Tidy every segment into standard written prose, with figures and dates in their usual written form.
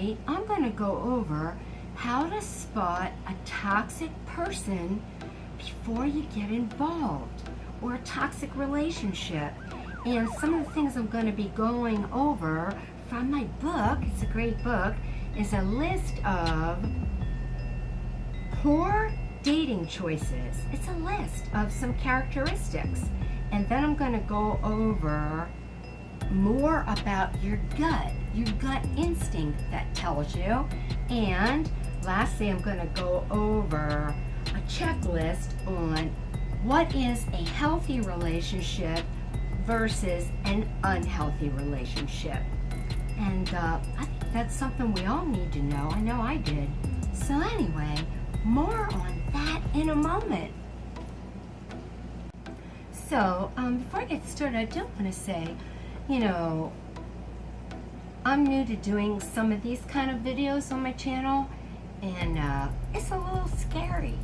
tonight I'm going to go over how to spot a toxic person before you get involved, or a toxic relationship. And some of the things I'm going to be going over from my book, it's a great book, is a list of poor dating choices. It's a list of some characteristics. And then I'm going to go over more about your gut instinct that tells you. And lastly, I'm going to go over a checklist on what is a healthy relationship versus an unhealthy relationship. And I think that's something we all need to know. I know I did. So anyway, more on that in a moment. So before I get started, I do want to say, I'm new to doing some of these kind of videos on my channel, and it's a little scary.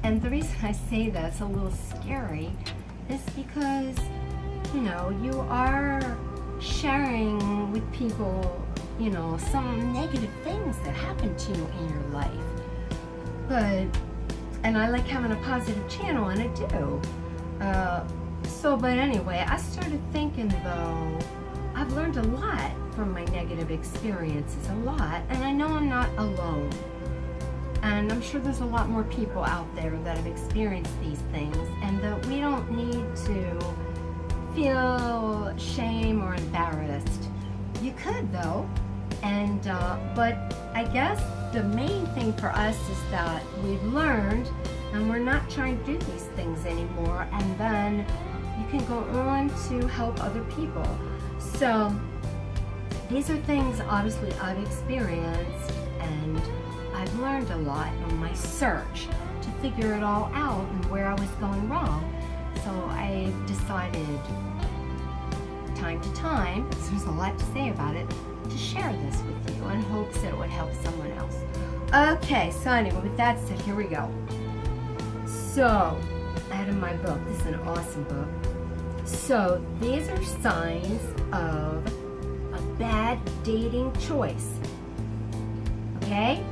And the reason I say that it's a little scary is because, you are sharing with people, some negative things that happen to you in your life. And I like having a positive channel, and I do. But anyway, I started thinking, though, I've learned a lot from my negative experiences, a lot, and I know I'm not alone. And I'm sure there's a lot more people out there that have experienced these things, and that we don't need to feel shame or embarrassed. You could, though, but I guess the main thing for us is that we've learned, and we're not trying to do these things anymore, and then you can go on to help other people. So these are things obviously I've experienced, and I've learned a lot on my search to figure it all out and where I was going wrong. So I decided, time to time, because there's a lot to say about it, to share this with you in hopes that it would help someone else. Okay, so anyway, with that said, here we go. So, out of my book, this is an awesome book. So, these are signs of a bad dating choice. Okay?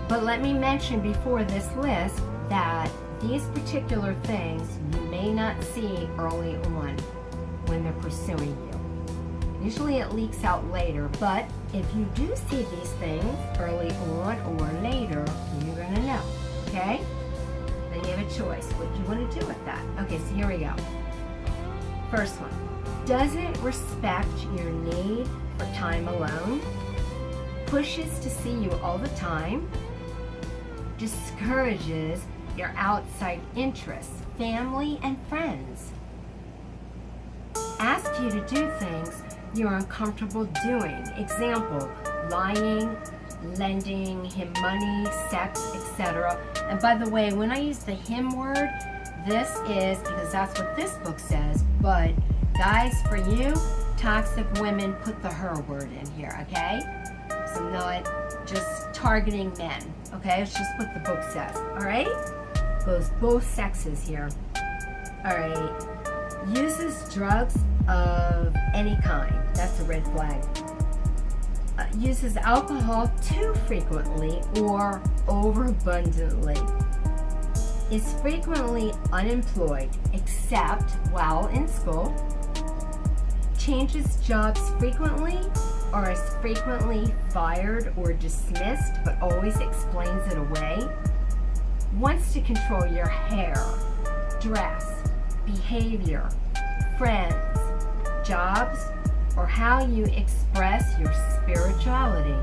But let me mention before this list that these particular things you may not see early on when they're pursuing you. Usually it leaks out later, but if you do see these things early on or later, you're going to know. Okay? Then you have a choice. What do you want to do with that? Okay, so here we go. First one. Does it respect your need for time alone? Pushes to see you all the time? Discourages your outside interests, family and friends? Asks you to do things you're uncomfortable doing. Example, lying, lending him money, sex, etc. And by the way, when I use the him word, this is because that's what this book says, but guys, for you, toxic women, put the her word in here, okay? So I'm not just targeting men, okay? It's just what the book says, all right? Goes both sexes here. All right. Uses drugs of any kind. That's a red flag. Uses alcohol too frequently or overabundantly. Is frequently unemployed except while in school. Changes jobs frequently or is frequently fired or dismissed but always explains it away. Wants to control your hair, dress, behavior, friends, jobs, or how you express your spirituality.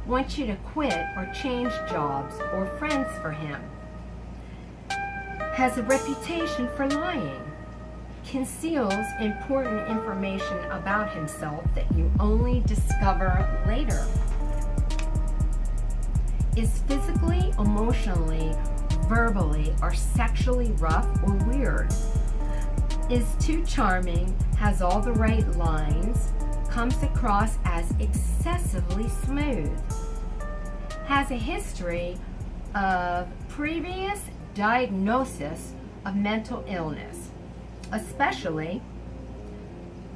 Wants you to quit or change jobs or friends for him. Has a reputation for lying. Conceals important information about himself that you only discover later. Is physically, emotionally, verbally, or sexually rough or weird. Is too charming, has all the right lines, comes across as excessively smooth. Has a history of previous diagnosis of mental illness, especially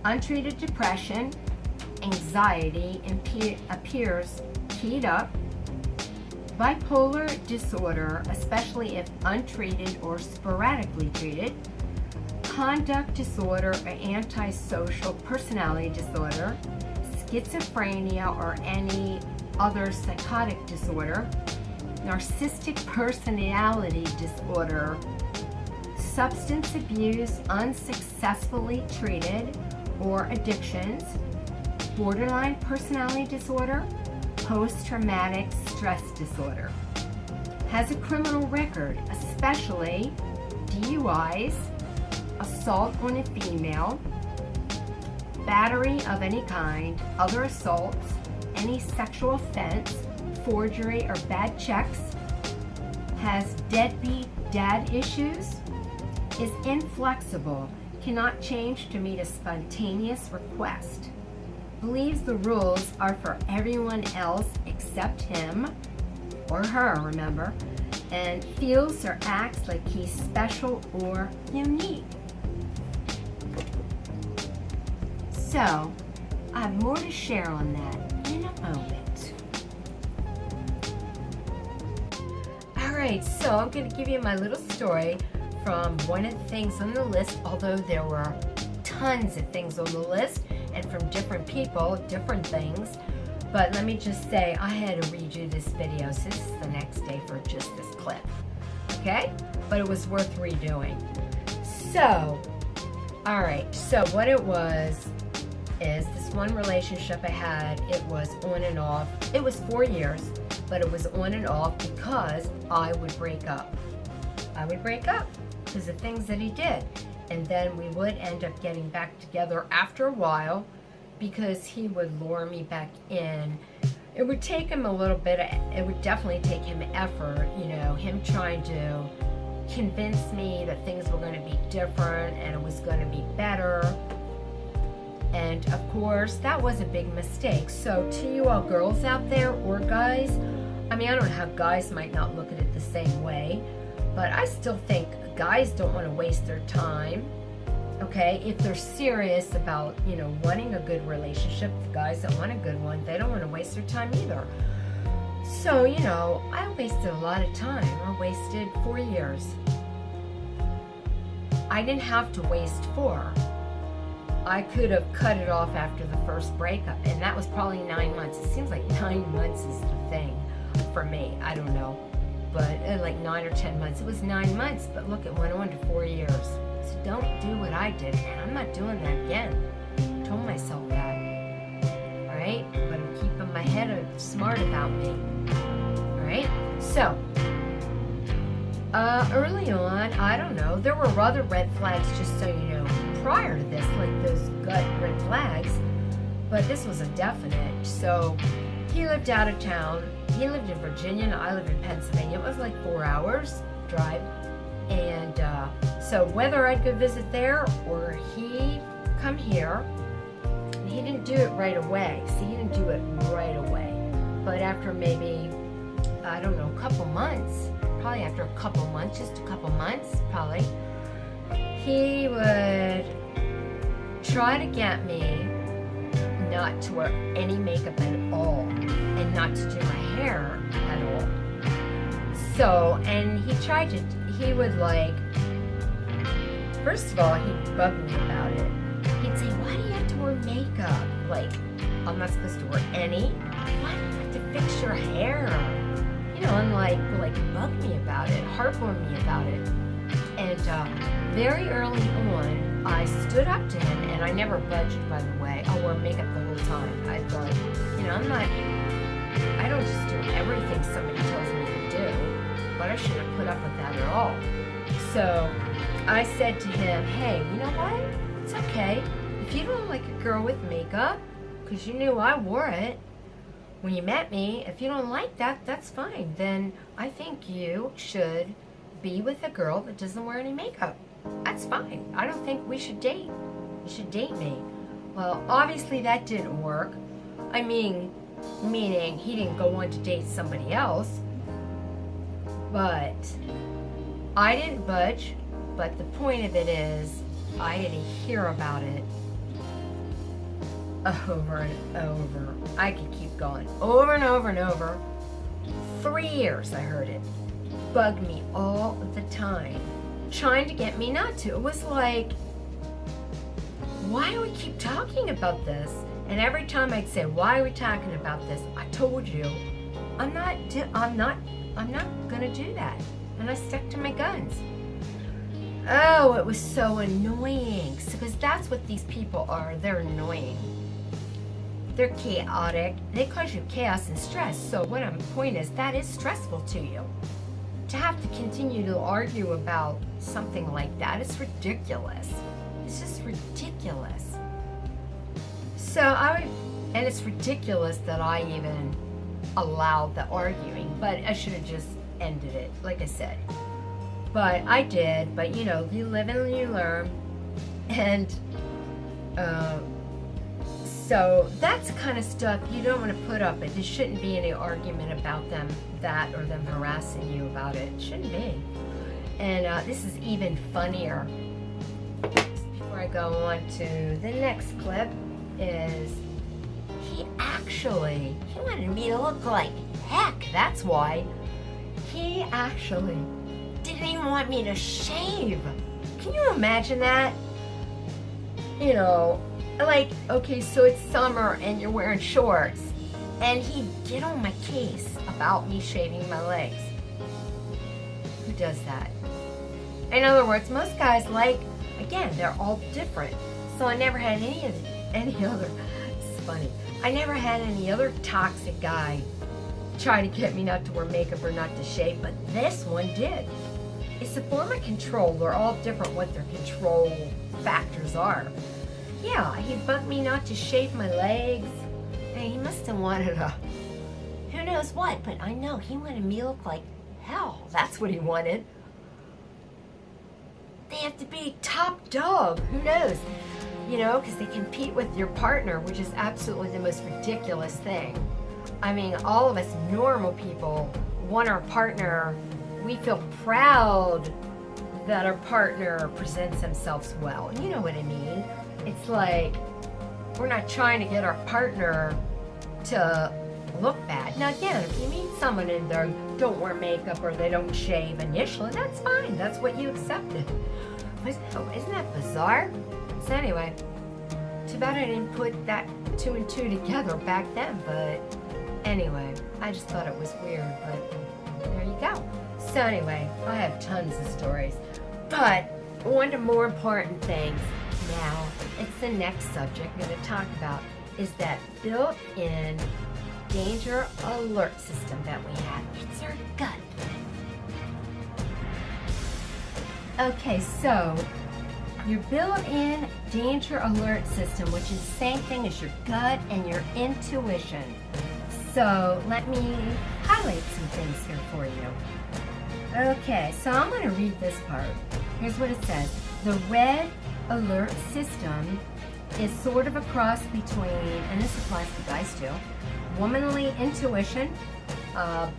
untreated depression, anxiety appears keyed up, bipolar disorder, especially if untreated or sporadically treated, conduct disorder or antisocial personality disorder, schizophrenia or any other psychotic disorder, narcissistic personality disorder, substance abuse unsuccessfully treated or addictions, borderline personality disorder, post-traumatic stress disorder. Has a criminal record, especially DUIs, assault on a female, battery of any kind, other assaults, any sexual offense, forgery or bad checks, has deadbeat dad issues, is inflexible, cannot change to meet a spontaneous request, believes the rules are for everyone else except him or her, remember, and feels or acts like he's special or unique. So, I have more to share on that in a moment. Alright, so I'm going to give you my little story from one of the things on the list, although there were tons of things on the list and from different people, different things. But let me just say, I had to redo this video, so this is the next day for just this clip. Okay? But it was worth redoing. So, alright, so what it was is this one relationship I had, it was on and off. It was 4 years, but it was on and off because I would break up. I would break up because of things that he did. And then we would end up getting back together after a while because he would lure me back in. It would take him a little bit, it would definitely take him effort, you know, him trying to convince me that things were going to be different and it was going to be better. And of course, that was a big mistake. So to you all girls out there, or guys, I mean, I don't know how guys might not look at it the same way, but I still think guys don't want to waste their time, okay? If they're serious about, you know, wanting a good relationship, the guys that want a good one, they don't want to waste their time either. So, you know, I wasted a lot of time. I wasted 4 years. I didn't have to waste 4. I could have cut it off after the first breakup, and that was probably 9 months. It seems like 9 months is the thing for me. I don't know. But like 9 or 10 months. It was 9 months, but look, it went on to 4 years. So don't do what I did, and I'm not doing that again. I told myself that. Alright? But I'm keeping my head smart about me. Alright? So, early on, I don't know, there were other red flags, just so you know, prior to this, like those gut red flags, but this was a definite. So, he lived out of town. He lived in Virginia and I lived in Pennsylvania. It was like 4 hours drive. And so whether I'd go visit there or he come here, he didn't do it right away. See, he didn't do it right away. But after maybe, I don't know, a couple months, probably after a couple months, just a couple months, probably, he would try to get me not to wear any makeup at all and not to do my hair at all. So, and he would like, first of all, he'd bug me about it. He'd say, why do you have to wear makeup? Like, I'm not supposed to wear any? Why do you have to fix your hair? You know, and like bug me about it, harp on me about it. And very early on, I stood up to him, and I never budged, by the way. I wore makeup the whole time. I thought, you know, I don't just do everything somebody tells me to do, but I shouldn't put up with that at all. So I said to him, hey, you know what? It's okay. If you don't like a girl with makeup, because you knew I wore it when you met me, if you don't like that, that's fine. Then I think you should be with a girl that doesn't wear any makeup. That's fine. I don't think we should date. You should date me. Well, obviously that didn't work. I mean, meaning he didn't go on to date somebody else. But I didn't budge. But the point of it is, I had to hear about it over and over. I could keep going over and over and over. 3 years I heard it. Bugged me all the time, trying to get me not to. It was like, why do we keep talking about this? And every time I'd say, why are we talking about this? I told you, I'm not gonna do that. And I stuck to my guns. Oh, it was so annoying. Because that's what these people are. They're annoying. They're chaotic. They cause you chaos and stress. So what my point is, that is stressful to you. To have to continue to argue about something like that is ridiculous. It's just ridiculous. So and it's ridiculous that I even allowed the arguing, but I should have just ended it, like I said. But I did, but you know, you live and you learn. And so that's the kind of stuff you don't want to put up. There shouldn't be any argument about them, that or them harassing you about it. It shouldn't be. And this is even funnier. Before I go on to the next clip, is he wanted me to look like heck. That's why. He actually didn't even want me to shave. Can you imagine that? You know, like, okay, so it's summer and you're wearing shorts, and he'd get on my case about me shaving my legs. Who does that? In other words, most guys again, they're all different. So I never had any other, it's funny, I never had any other toxic guy try to get me not to wear makeup or not to shave, but this one did. It's a form of control. They're all different what their control factors are. Yeah, he bugged me not to shave my legs. And he must have wanted who knows what, but I know he wanted me to look like hell. That's what he wanted. They have to be top dog. Who knows? You know, because they compete with your partner, which is absolutely the most ridiculous thing. I mean, all of us normal people want our partner, we feel proud that our partner presents themselves well. You know what I mean? It's like, we're not trying to get our partner to look bad. Now again, if you meet someone and they don't wear makeup or they don't shave initially, that's fine. That's what you accepted. Isn't that bizarre? So anyway, too bad I didn't put that 2 and 2 together back then, but anyway, I just thought it was weird, but there you go. So anyway, I have tons of stories, but one of the more important things now, it's the next subject I'm going to talk about, is that built-in danger alert system that we have. It's our gut. Okay, so your built-in danger alert system, which is the same thing as your gut and your intuition. So let me highlight some things here for you. Okay, so I'm going to read this part. Here's what it says. The red alert system is sort of a cross between, and this applies to guys too, womanly intuition,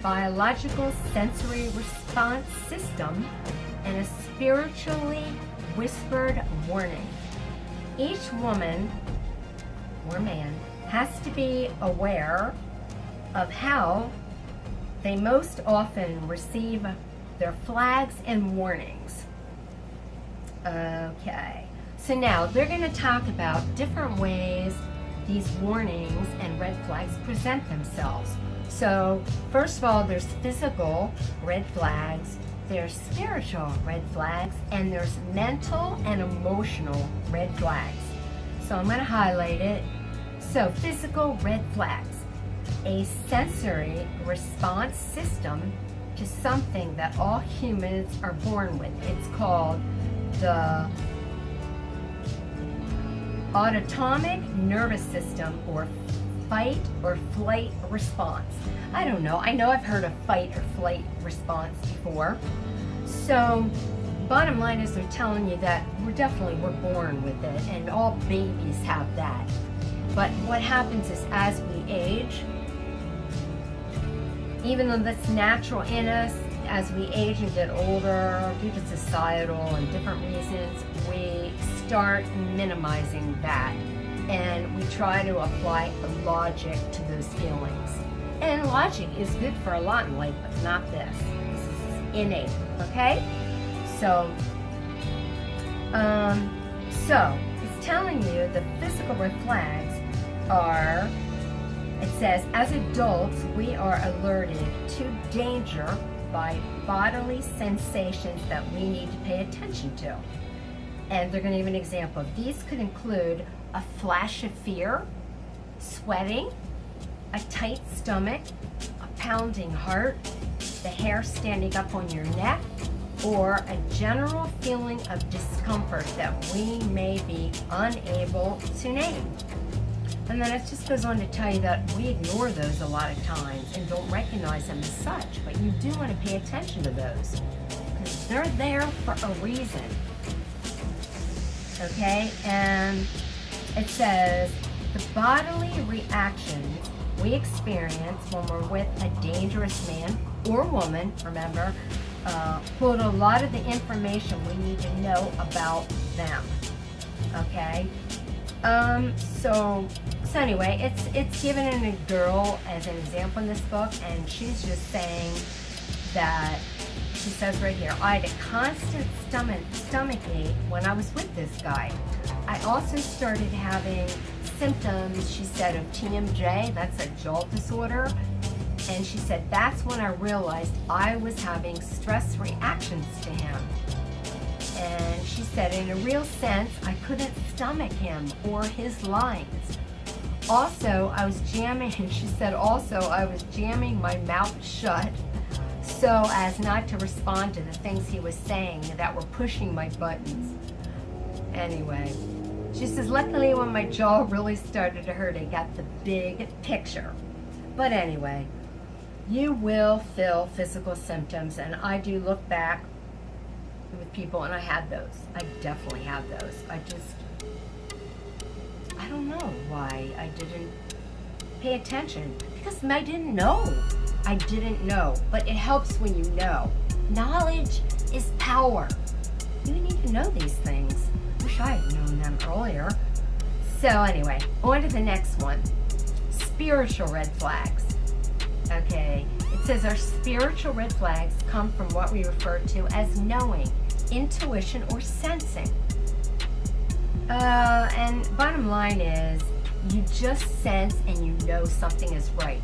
biological sensory response system, and a spiritually whispered warning. Each woman or man has to be aware of how they most often receive their flags and warnings. Okay, so now they're going to talk about different ways these warnings and red flags present themselves. So first of all, there's physical red flags, there's spiritual red flags, and there's mental and emotional red flags. So I'm going to highlight it. So physical red flags, a sensory response system to something that all humans are born with. It's called the autonomic nervous system, or fight or flight response. I don't know. I know I've heard of fight or flight response before. So bottom line is they're telling you that we're born with it, and all babies have that. But what happens is as we age, even though that's natural in us, as we age and get older, due to societal and different reasons, we start minimizing that. and we try to apply logic to those feelings. And logic is good for a lot in life, but not this. This is innate, okay? So it's telling you the physical red flags are, it says, as adults, we are alerted to danger by bodily sensations that we need to pay attention to. And they're going to give an example. These could include a flash of fear, sweating, a tight stomach, a pounding heart, the hair standing up on your neck, or a general feeling of discomfort that we may be unable to name. And then it just goes on to tell you that we ignore those a lot of times and don't recognize them as such, but you do want to pay attention to those because they're there for a reason. Okay, and it says the bodily reactions we experience when we're with a dangerous man or woman, remember, hold a lot of the information we need to know about them. Okay, so anyway, it's given in a girl as an example in this book, and she's just saying that, she says right here, I had a constant stomach ache when I was with this guy. I also started having symptoms, she said, of TMJ, that's a jolt disorder, and she said that's when I realized I was having stress reactions to him. And she said, in a real sense, I couldn't stomach him or his lines. Also, I was jamming, she said, I was jamming my mouth shut so as not to respond to the things he was saying that were pushing my buttons. Anyway, she says, luckily when my jaw really started to hurt, I got the big picture. But anyway, you will feel physical symptoms, and I do look back with people, and I had those. I definitely had those. I don't know why I didn't pay attention, because I didn't know. I didn't know, but it helps when you know. Knowledge is power. You need to know these things. Wish I had known them earlier. So anyway, on to the next one. Spiritual red flags. Okay, it says our spiritual red flags come from what we refer to as knowing, intuition, or sensing. And bottom line is, you just sense and you know something is right.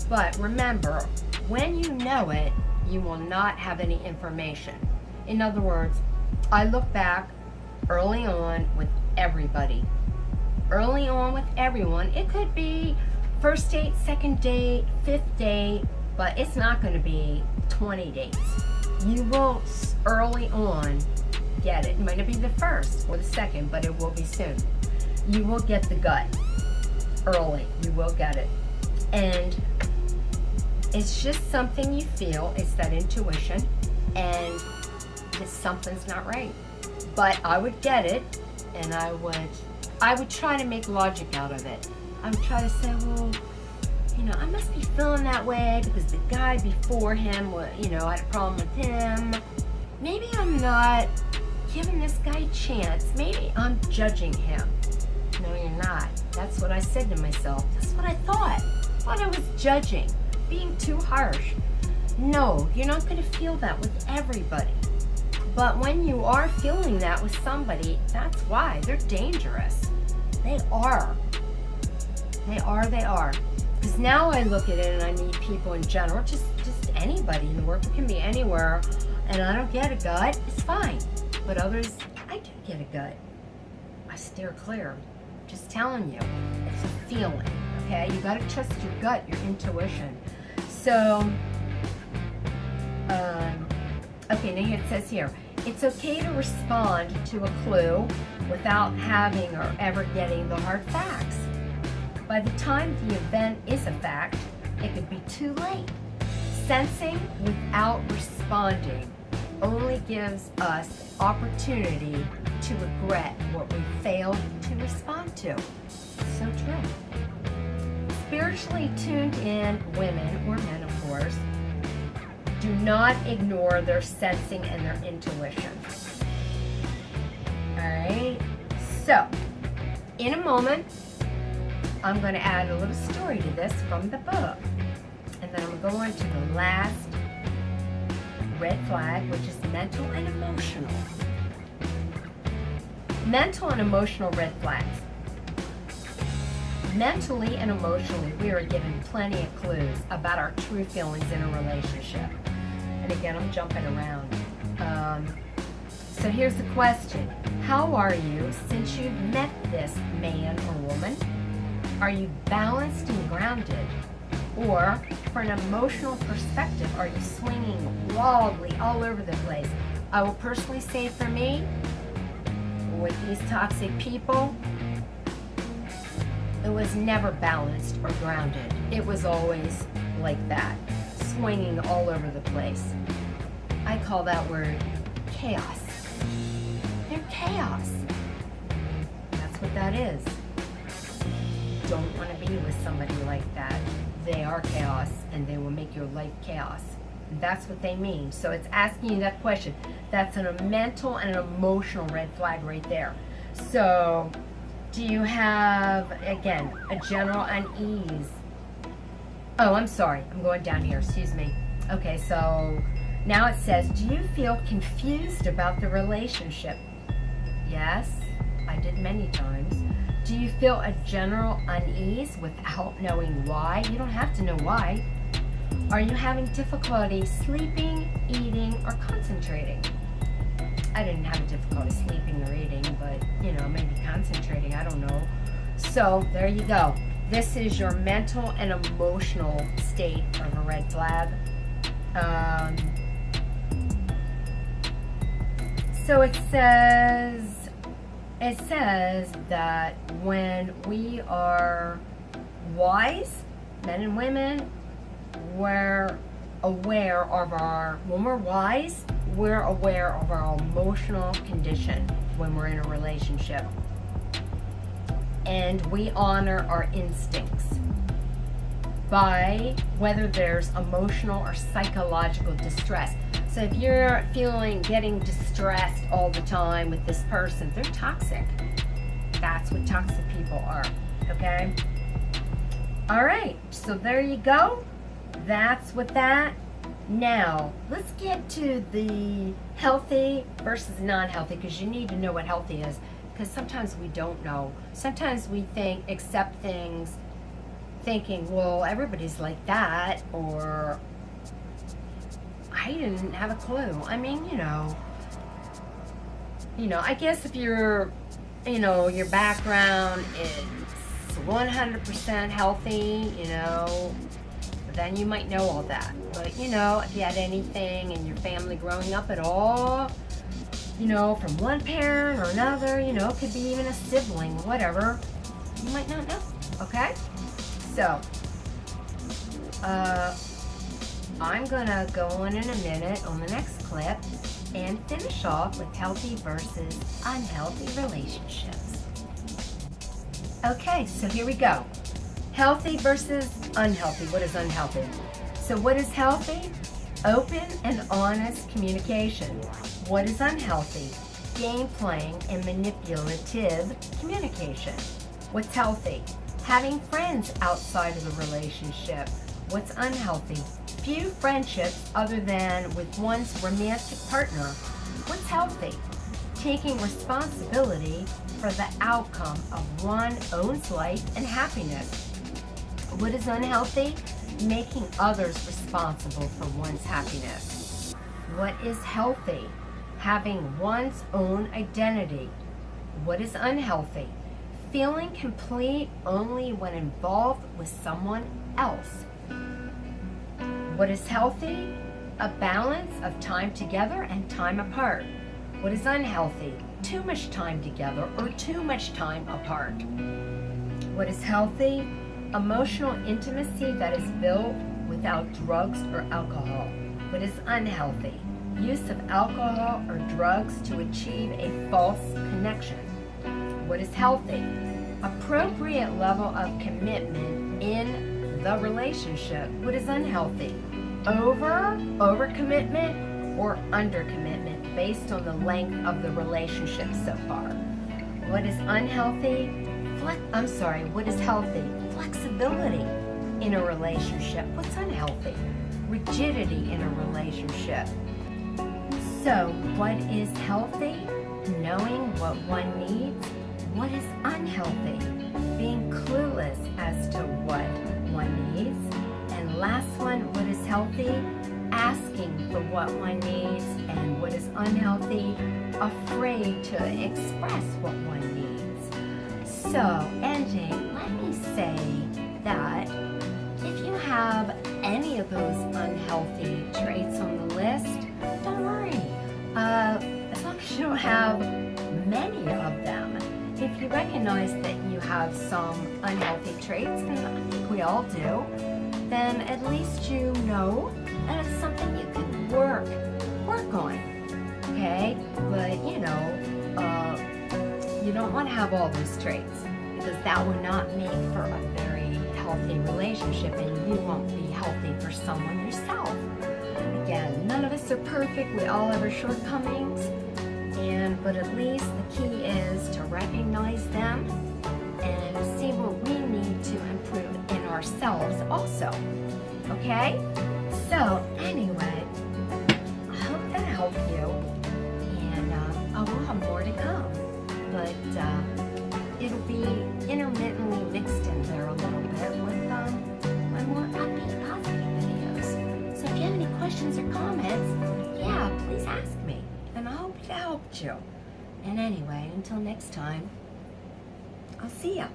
But remember, when you know it, you will not have any information. In other words, I look back early on with everybody. Early on with everyone. It could be first date, second date, fifth date, but it's not going to be 20 dates. You will early on get it. It might not be the first or the second, but it will be soon. You will get the gut early. You will get it. And it's just something you feel. It's that intuition, and something's not right. But I would get it, and I would try to make logic out of it. I would try to say, well, I must be feeling that way because the guy before him, I had a problem with him. Maybe I'm not giving this guy a chance. Maybe I'm judging him. No, you're not. That's what I said to myself. That's what I thought. I thought I was judging, being too harsh. No, you're not going to feel that with everybody. But when you are feeling that with somebody, that's why. They're dangerous. They are. They are. Because now I look at it and I meet people in general, just anybody in the world. It can be anywhere. And I don't get a gut, it's fine. But others, I do get a gut. I steer clear. Just telling you. It's a feeling, okay? You got to trust your gut, your intuition. So, okay, now it says here, it's okay to respond to a clue without having or ever getting the hard facts. By the time the event is a fact, it could be too late. Sensing without responding only gives us the opportunity to regret what we failed to respond to. So true. Spiritually tuned in women, or men of course, do not ignore their sensing and their intuition. Alright? So, in a moment, I'm going to add a little story to this from the book. And then I'm going to the last red flag, which is mental and emotional. Mental and emotional red flags. Mentally and emotionally, we are given plenty of clues about our true feelings in a relationship. And again, I'm jumping around. So here's the question. How are you since you've met this man or woman? Are you balanced and grounded? Or, from an emotional perspective, are you swinging wildly all over the place? I will personally say for me, with these toxic people, it was never balanced or grounded. It was always like that, swinging all over the place. I call that word chaos. They're chaos. That's what that is. Don't want to be with somebody like that. They are chaos, and they will make your life chaos. That's what they mean. So it's asking you that question. That's a mental and an emotional red flag right there. So do you have, again, a general unease? Oh, I'm sorry. I'm going down here. Excuse me. Okay, so now it says, do you feel confused about the relationship? Yes, I did many times. Do you feel a general unease without knowing why? You don't have to know why. Are you having difficulty sleeping, eating, or concentrating? I didn't have difficulty sleeping or eating, but, maybe concentrating, I don't know. So, there you go. This is your mental and emotional state of a red flag. So it says that when we are wise, men and women, we're aware of when we're wise, we're aware of our emotional condition when we're in a relationship. And we honor our instincts by whether there's emotional or psychological distress. So if you're getting distressed all the time with this person, they're toxic. That's what toxic people are, okay? All right, so there you go. That's what that. Now, let's get to the healthy versus non-healthy, because you need to know what healthy is, because sometimes we don't know. Sometimes we accept things thinking, well, everybody's like that, or I didn't have a clue. I mean, I guess if your background is 100% healthy, then you might know all that. But, if you had anything in your family growing up at all, from one parent or another, it could be even a sibling, whatever, you might not know, okay? So, I'm gonna go on in a minute on the next clip and finish off with healthy versus unhealthy relationships. Okay, so here we go. Healthy versus unhealthy. What is unhealthy? So what is healthy? Open and honest communication. What is unhealthy? Game playing and manipulative communication. What's healthy? Having friends outside of the relationship. What's unhealthy? Few friendships other than with one's romantic partner. What's healthy? Taking responsibility for the outcome of one's own life and happiness. What is unhealthy? Making others responsible for one's happiness. What is healthy? Having one's own identity. What is unhealthy? Feeling complete only when involved with someone else. What is healthy? A balance of time together and time apart. What is unhealthy? Too much time together or too much time apart. What is healthy? Emotional intimacy that is built without drugs or alcohol. What is unhealthy? Use of alcohol or drugs to achieve a false connection. What is healthy? Appropriate level of commitment in the relationship. What is unhealthy? Overcommitment or undercommitment based on the length of the relationship so far. What is unhealthy? what is healthy? Flexibility in a relationship. What's unhealthy? Rigidity in a relationship. So, what is healthy? Knowing what one needs. What is unhealthy? Being clueless as to what one needs. And last one, what is healthy? Asking for what one needs. And what is unhealthy? Afraid to express what one needs. So, ending, let me say that if you have any of those unhealthy traits on the list, don't worry. As long as you don't have many of them. If you recognize that you have some unhealthy traits, and I think we all do, then at least you know that it's something you can work on, okay? But you don't want to have all those traits, because that would not make for a very healthy relationship, and you won't be healthy for someone yourself. Again, none of us are perfect. We all have our shortcomings, but at least the key is to recognize them and see what we need to improve in ourselves also. Okay? So anyway, I hope that helped you, and I will have more to come, but it'll be intermittently mixed in there a little bit with my more upbeat, positive videos. So if you have any questions or comments, yeah, please ask me, and I hope it helped you. And anyway, until next time, I'll see ya.